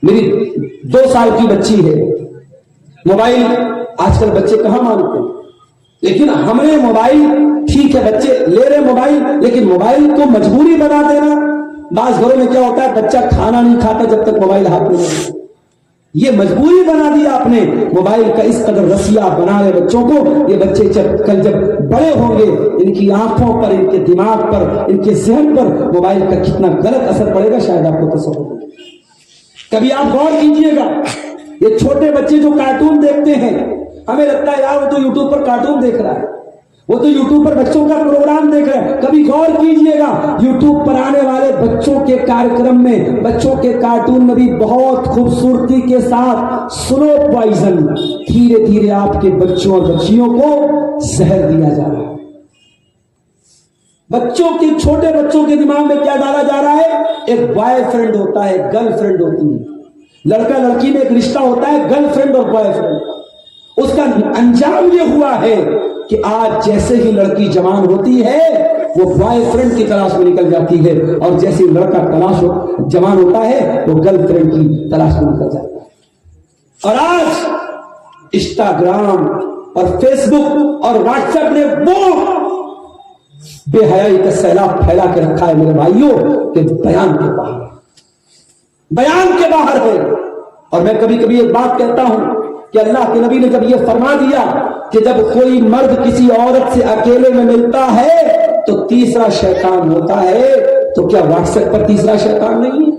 میری 2 سال کی بچی ہے. موبائل آج کل بچے کہاں مانتے ہیں, لیکن ہم نے موبائل, ٹھیک ہے بچے لے رہے موبائل, لیکن موبائل کو مجبوری بنا دینا. بعض گھروں میں کیا ہوتا ہے, بچہ کھانا نہیں کھاتا جب تک موبائل ہاتھ میں نہیں. یہ مجبوری بنا دیا آپ نے موبائل کا, اس قدر رسیا بنا رہے بچوں کو. یہ بچے جب بڑے ہوں گے, ان کی آنکھوں پر, ان کے دماغ پر, ان کے ذہن پر موبائل کا کتنا غلط اثر پڑے گا شاید آپ کو تصور ہو. کبھی آپ غور کیجئے گا, یہ چھوٹے بچے جو کارٹون دیکھتے ہیں, ہمیں لگتا ہے یار وہ تو یوٹیوب پر کارٹون دیکھ رہا ہے, وہ تو یوٹیوب پر بچوں کا پروگرام دیکھ رہے ہیں. کبھی غور کیجئے گا, یوٹیوب پر آنے والے بچوں کے کارکرم میں, بچوں کے کارٹون میں بھی بہت خوبصورتی کے ساتھ سلو پوائزن, دھیرے دھیرے آپ کے بچوں اور بچیوں کو زہر دیا جا رہا ہے. بچوں کے, چھوٹے بچوں کے دماغ میں کیا ڈالا جا رہا ہے؟ ایک بوائے فرینڈ ہوتا ہے, گرل فرینڈ ہوتی ہے. لڑکا لڑکی میں ایک رشتہ ہوتا ہے گرل فرینڈ اور بوائے فرینڈ کا. اس کا انجام یہ ہوا ہے کہ آج جیسے ہی لڑکی جوان ہوتی ہے وہ بوائے فرینڈ کی تلاش میں نکل جاتی ہے, اور جیسے ہی لڑکا جوان ہوتا ہے وہ گرل فرینڈ کی تلاش میں نکل جاتا ہے. اور آج انسٹاگرام اور فیس بک اور واٹس ایپ نے وہ بے حیائی کا سیلاب پھیلا کے رکھا ہے میرے بھائیوں کہ بیان کے باہر ہے. اور میں کبھی کبھی ایک بات کہتا ہوں کہ اللہ کے نبی نے جب یہ فرما دیا کہ جب کوئی مرد کسی عورت سے اکیلے میں ملتا ہے تو تیسرا شیطان ہوتا ہے, تو کیا واٹس ایپ پر تیسرا شیطان نہیں ہے؟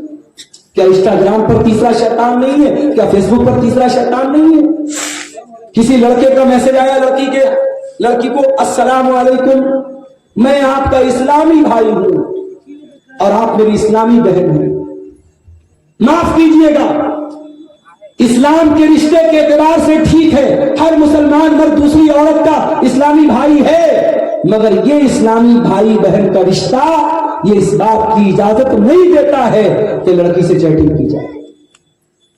کیا انسٹاگرام پر تیسرا شیطان نہیں ہے؟ کیا فیس بک پر تیسرا شیطان نہیں ہے؟ کسی لڑکے کا میسج آیا لڑکی کو, السلام علیکم, میں آپ کا اسلامی بھائی ہوں اور آپ میری اسلامی بہن ہیں. معاف کیجئے گا, اسلام کے رشتے کے اعتبار سے ٹھیک ہے, ہر مسلمان مرد دوسری عورت کا اسلامی بھائی ہے, مگر یہ اسلامی بھائی بہن کا رشتہ یہ اس بات کی اجازت نہیں دیتا ہے کہ لڑکی سے چیٹنگ کی جائے,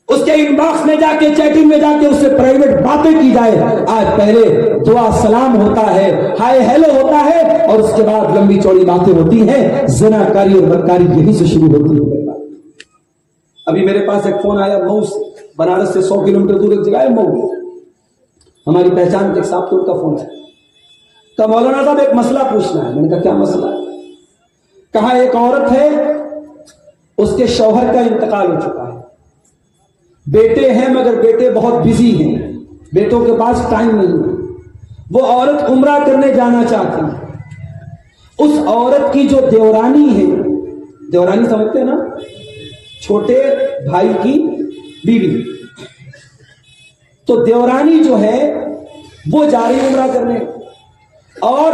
اس کے ان باکس میں جا کے, چیٹنگ میں جا کے اس سے پرائیویٹ باتیں کی جائے. آج پہلے دعا سلام ہوتا ہے, ہائے ہیلو ہوتا ہے, اور اس کے بعد لمبی چوڑی باتیں ہوتی ہیں. زنا کاری اور بدکاری یہی سے شروع ہوتی ہے. ابھی میرے پاس ایک فون آیا مئو سے, بنارس سے 100 کلومیٹر دور ایک جگہ ہے مئو, ہماری پہچان کے صاحب تو ان کا فون ہے. تو مولانا صاحب ایک مسئلہ پوچھنا ہے. میں نے کہا کیا مسئلہ ہے؟ کہا ایک عورت ہے, اس کے شوہر کا انتقال ہو چکا ہے, بیٹے ہیں مگر بیٹے بہت بزی ہیں, بیٹوں کے پاس ٹائم نہیں ہے. وہ عورت عمرہ کرنے جانا چاہتی ہے. اس عورت کی جو دیورانی ہے, دیورانی سمجھتے ہیں نا, چھوٹے بھائی کی بیوی, تو دیورانی جو ہے وہ جا رہی عمرہ کرنے, اور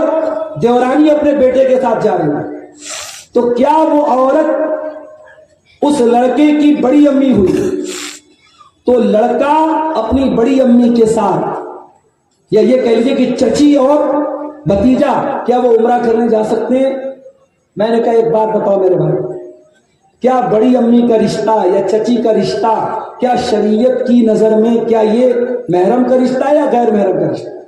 دیورانی اپنے بیٹے کے ساتھ جا رہی ہے. تو کیا وہ عورت اس لڑکے کی بڑی امی ہوئی, تو لڑکا اپنی بڑی امی کے ساتھ, یا یہ کہہ لیجیے کہ چچی اور بھتیجا, کیا وہ عمرہ کرنے جا سکتے ہیں؟ میں نے کہا ایک بات بتاؤ میرے بھائی, کیا بڑی امی کا رشتہ یا چچی کا رشتہ کیا شریعت کی نظر میں کیا یہ محرم کا رشتہ ہے یا غیر محرم کا رشتہ ہے؟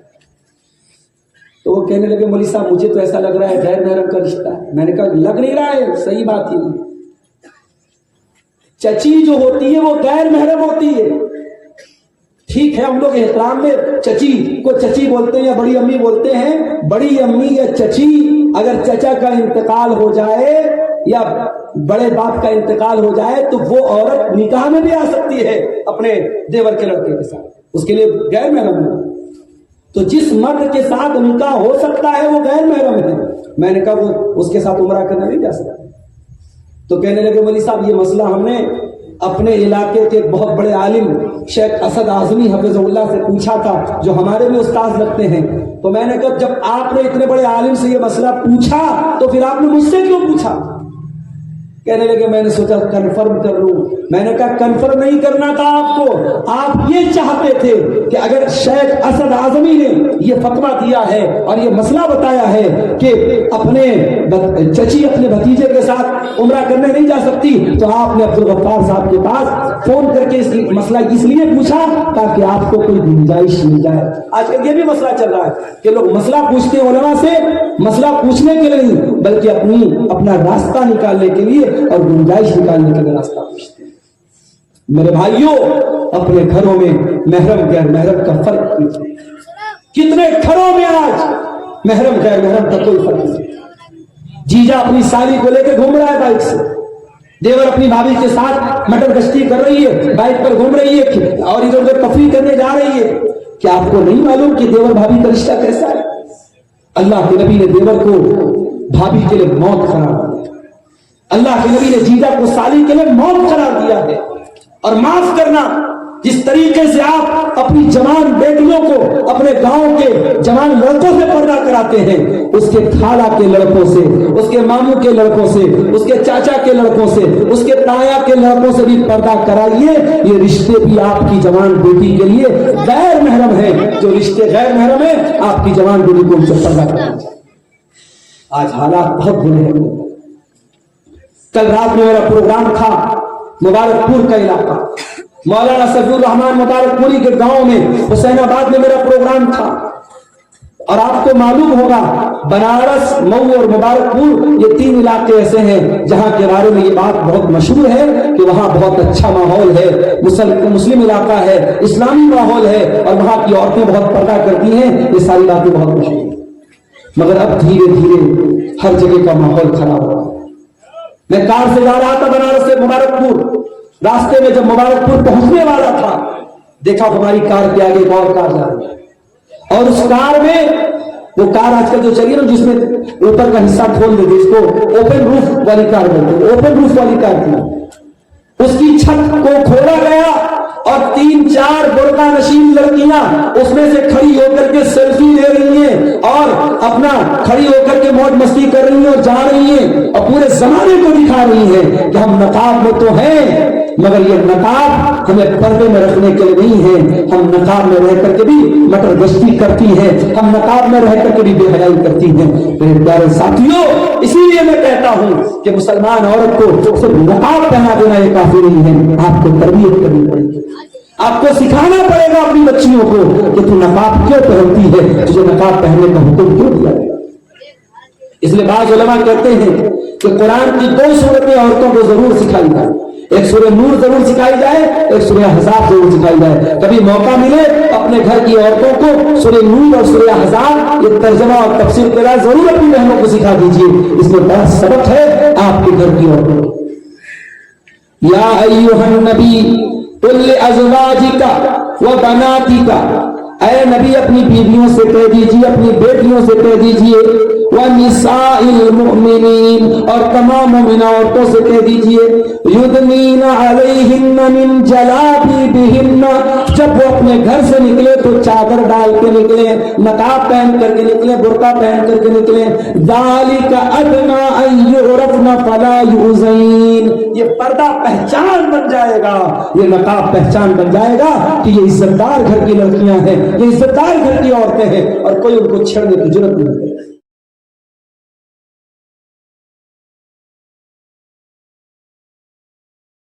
تو وہ کہنے لگے مولوی صاحب مجھے تو ایسا لگ رہا ہے غیر محرم کا رشتہ ہے. میں نے کہا لگ نہیں رہا ہے, صحیح بات ہی نہیں. چچی جو ہوتی ہے وہ غیر محرم ہوتی ہے. ٹھیک ہے, ہم لوگ احترام میں چچی کو چچی بولتے ہیں یا بڑی امی بولتے ہیں. بڑی امی یا چچی, اگر چچا کا انتقال ہو جائے یا بڑے باپ کا انتقال ہو جائے تو وہ عورت نکاح میں بھی آ سکتی ہے اپنے دیور کے لڑکے کے ساتھ, اس کے لیے غیر محرم ہے. تو جس مرد کے ساتھ نکاح ہو سکتا ہے وہ غیر محرم ہے. میں نے کہا وہ اس کے ساتھ عمرہ کرنا نہیں جا سکتا. تو کہنے لگے ولی صاحب یہ مسئلہ ہم نے اپنے علاقے کے بہت بڑے عالم شیخ اسد اعظمی حفظہ اللہ سے پوچھا تھا, جو ہمارے بھی استاد لگتے ہیں. تو میں نے کہا جب آپ نے اتنے بڑے عالم سے یہ مسئلہ پوچھا تو پھر آپ نے مجھ سے کیوں پوچھا؟ کہنے لگے میں نے سوچا کنفرم کر لوں. میں نے کہا کنفرم نہیں کرنا تھا آپ کو, آپ یہ چاہتے تھے کہ اگر شیخ اسد اعظمی نے یہ فتویٰ دیا ہے اور یہ مسئلہ بتایا ہے کہ اپنے چچی اپنے بھتیجے کے ساتھ عمرہ کرنے نہیں جا سکتی, تو آپ نے عبدالغفار صاحب کے پاس فون کر کے مسئلہ اس لیے پوچھا تاکہ آپ کو کوئی گنجائش مل جائے. آج کل یہ بھی مسئلہ چل رہا ہے کہ لوگ مسئلہ پوچھتے ہیں علماء سے, مسئلہ پوچھنے کے لیے نہیں بلکہ اپنا راستہ نکالنے کے لیے اور گنجائش نکالنے کے لیے راستہ پوچھتے ہیں. میرے بھائیوں اپنے گھروں میں محرم غیر محرم کا فرق کیجیے. کتنے گھروں میں آج محرم غیر محرم کا کوئی فرق نہیں. جیجا اپنی سالی کو لے کے گھوم رہا ہے بائک سے, دیور اپنی بھابھی کے ساتھ مٹر گشتی کر رہی ہے, بائک پر گھوم رہی ہے اور ادھر ادھر تفریح کرنے جا رہی ہے. کیا آپ کو نہیں معلوم کہ دیور بھابھی کا رشتہ کیسا ہے؟ اللہ کے نبی نے دیور کو بھابھی کے لیے موت قرار دیا. اللہ کے نبی نے جیجا کو سالی کے لیے موت قرار دیا ہے. اور معاف کرنا, جس طریقے سے آپ اپنی جوان بیٹیوں کو اپنے گاؤں کے جوان لڑکوں سے پردہ کراتے ہیں, اس کے خالہ کے لڑکوں سے, اس کے ماموں کے لڑکوں سے, اس کے چاچا کے لڑکوں سے, اس کے تایا کے لڑکوں سے بھی پردہ کرائیے. یہ رشتے بھی آپ کی جوان بیٹی کے لیے غیر محرم ہیں. جو رشتے غیر محرم ہیں آپ کی جوان بیٹی کو ان سے پردہ کرائیے. آج حالات بہت برے ہیں. کل رات میں میرا پروگرام تھا مبارک پور کا علاقہ, مولانا سفی الرحمان مبارک پوری کے گاؤں میں, حسین آباد میں میرا پروگرام تھا. اور آپ کو معلوم ہوگا بنارس, مئو اور مبارک پور یہ 3 علاقے ایسے ہیں جہاں کے بارے میں یہ بات بہت مشہور ہے کہ وہاں بہت اچھا ماحول ہے, مسلم علاقہ ہے, اسلامی ماحول ہے, اور وہاں کی عورتیں بہت پردہ کرتی ہیں. یہ ساری باتیں بہت مشہور ہیں. مگر اب دھیرے دھیرے ہر جگہ کا ماحول خراب ہو رہا ہے. میں کار سے جا رہا تھا بنارس سے مبارک پور, راستے میں جب مبارک پور پہنچنے والا تھا دیکھا ہماری کار کے آگے ایک اور کار جا رہی ہے, اور اس کار میں وہ کار آج کل جو چلی نا جس میں اوپر کا حصہ کھول دیتے, اس کو اوپن روف والی کار بولتے ہیں, اوپن روف والی کار تھی. اس کی چھت کو کھولا گیا اور 3-4 برقع نشین لڑکیاں اس میں سے کھڑی ہو کر کے سیلفی لے رہی ہیں اور اپنا کھڑی ہو کر کے موج مستی کر رہی ہیں اور جا رہی ہیں اور پورے زمانے کو دکھا رہی ہیں کہ ہم نقاب میں تو ہیں, مگر یہ نقاب ہمیں پردے میں رکھنے کے لیے نہیں ہے. ہم نقاب میں رہ کر کے بھی مٹر گشتی کرتی ہیں, ہم نقاب میں رہ کر کے بھی بے حیائی کرتی ہیں. میرے پیارے ساتھیوں, اسی لیے میں کہتا ہوں کہ مسلمان عورت کو صرف نقاب پہنا دینا یہ کافی نہیں ہے. آپ کو تربیت کرنی پڑے گی, آپ کو سکھانا پڑے گا اپنی بچیوں کو کہ تو نقاب کیوں پہنتی ہے, تجھے نقاب پہننے کا حکم کیوں دیا گیا. اس لیے بعض علماء کہتے ہیں کہ قرآن کی 2 سورتیں عورتوں کو ضرور سکھائی جائے, ایک سورہ نور ضرور سکھائی جائے, ایک سورہ احزاب ضرور سکھائی جائے. کبھی موقع ملے اپنے گھر کی عورتوں کو سورہ نور اور سورہ احزاب یہ ترجمہ اور تفسیر کے بعد ضرور اپنی بہنوں کو سکھا دیجیے. اس میں بڑا سبق ہے آپ کے گھر کی عورتوں کو. یا ایھا النبی قل لازواجک وبناتک, اے نبی اپنی بیویوں سے کہہ دیجیے, اپنی بیٹیوں سے کہہ دیجیے, وَنِسَاءِ الْمُؤْمِنِينَ اور تمام مومنہ عورتوں سے کہہ دیجیے, يُدْنِينَ عَلَيْهِنَّ مِنْ جَلَابِيبِهِنَّ, جب وہ اپنے گھر سے نکلے تو چادر ڈال کے نکلے, نقاب پہن کر کے نکلے, برقع پہن کر کے نکلے. ذَلِكَ أَدْنَىٰ أَن يُعْرَفْنَ فَلَا يُؤْذَيْنَ, یہ پردہ پہچان بن جائے گا, یہ نقاب پہچان بن جائے گا کہ یہ عزت دار گھر کی لڑکیاں ہیں, یہ عزت دار گھر کی عورتیں ہیں, اور کوئی ان کو چھیڑنے کی ضرورت نہیں ہے.